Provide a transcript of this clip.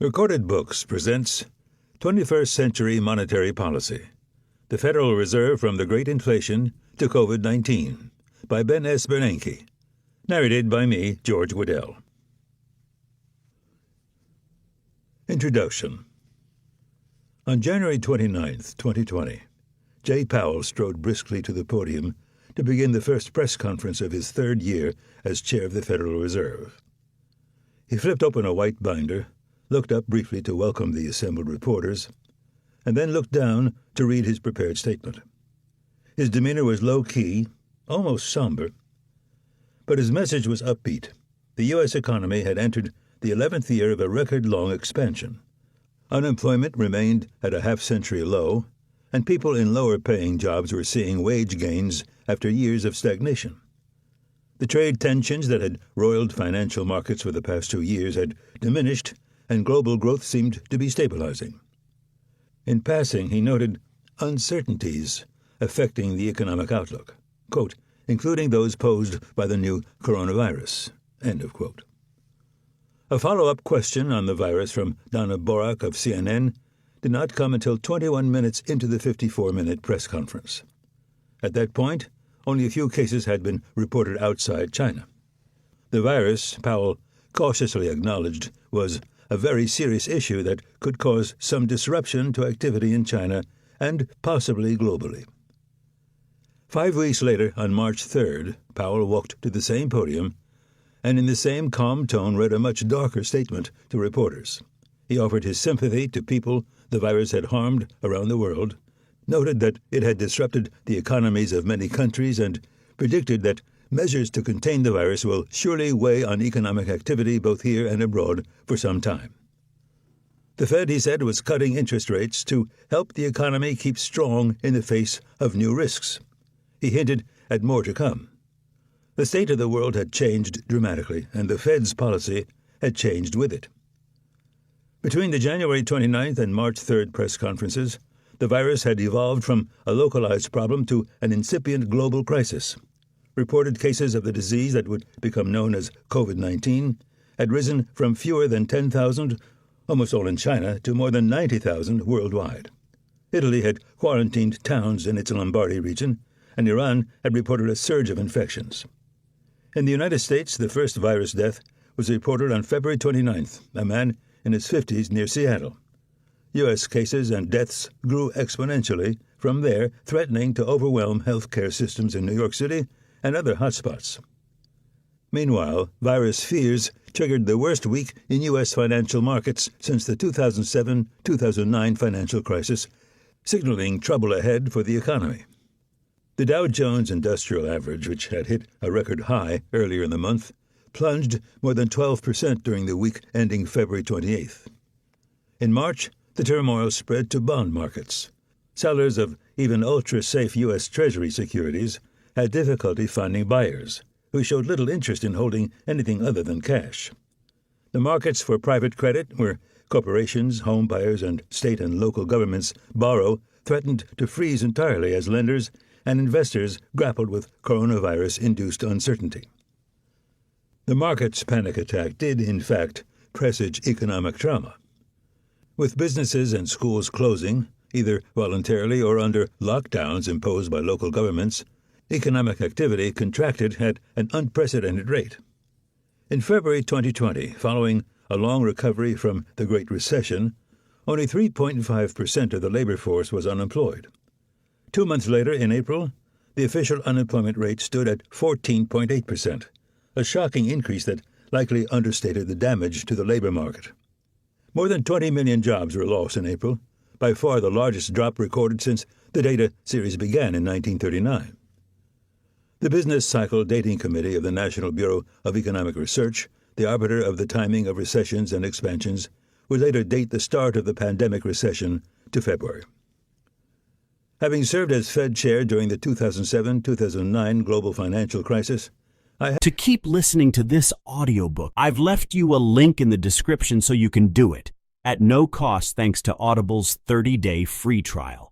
Recorded Books presents 21st Century Monetary Policy, The Federal Reserve from the Great Inflation to COVID-19, by Ben S. Bernanke, narrated by me, George Waddell. Introduction. On January 29, 2020, Jay Powell strode briskly to the podium to begin the first press conference of his third year as chair of the Federal Reserve. He flipped open a white binder, looked up briefly to welcome the assembled reporters, and then looked down to read his prepared statement. His demeanor was low-key, almost somber, but his message was upbeat. The U.S. economy had entered the 11th year of a record-long expansion. Unemployment remained at a half-century low, and people in lower-paying jobs were seeing wage gains after years of stagnation. The trade tensions that had roiled financial markets for the past 2 years had diminished, and global growth seemed to be stabilizing. In passing, he noted uncertainties affecting the economic outlook, quote, including those posed by the new coronavirus, end of quote. A follow-up question on the virus from Donna Borak of CNN did not come until 21 minutes into the 54-minute press conference. At that point, only a few cases had been reported outside China. The virus, Powell cautiously acknowledged, was a very serious issue that could cause some disruption to activity in China and possibly globally. 5 weeks later, on March 3rd, Powell walked to the same podium and in the same calm tone read a much darker statement to reporters. He offered his sympathy to people the virus had harmed around the world, noted that it had disrupted the economies of many countries, and predicted that measures to contain the virus will surely weigh on economic activity both here and abroad for some time. The Fed, he said, was cutting interest rates to help the economy keep strong in the face of new risks. He hinted at more to come. The state of the world had changed dramatically, and the Fed's policy had changed with it. Between the January 29th and March 3rd press conferences, the virus had evolved from a localized problem to an incipient global crisis. Reported cases of the disease that would become known as COVID-19 had risen from fewer than 10,000, almost all in China, to more than 90,000 worldwide. Italy had quarantined towns in its Lombardy region, and Iran had reported a surge of infections. In the United States, the first virus death was reported on February 29th, a man in his 50s near Seattle. U.S. cases and deaths grew exponentially from there, threatening to overwhelm healthcare systems in New York City and other hotspots. Meanwhile, virus fears triggered the worst week in U.S. financial markets since the 2007-2009 financial crisis, signaling trouble ahead for the economy. The Dow Jones Industrial Average, which had hit a record high earlier in the month, plunged more than 12% during the week ending February 28th. In March, the turmoil spread to bond markets. Sellers of even ultra-safe U.S. Treasury securities had difficulty finding buyers, who showed little interest in holding anything other than cash. The markets for private credit, where corporations, home buyers, and state and local governments borrow, threatened to freeze entirely as lenders and investors grappled with coronavirus-induced uncertainty. The market's panic attack did, in fact, presage economic trauma. With businesses and schools closing, either voluntarily or under lockdowns imposed by local governments, economic activity contracted at an unprecedented rate. In February 2020, following a long recovery from the Great Recession, only 3.5% of the labor force was unemployed. 2 months later, in April, the official unemployment rate stood at 14.8%, a shocking increase that likely understated the damage to the labor market. More than 20 million jobs were lost in April, by far the largest drop recorded since the data series began in 1939. The Business Cycle Dating Committee of the National Bureau of Economic Research, the arbiter of the timing of recessions and expansions, would later date the start of the pandemic recession to February. Having served as Fed chair during the 2007-2009 global financial crisis, To keep listening to this audiobook, I've left you a link in the description so you can do it at no cost thanks to Audible's 30-day free trial.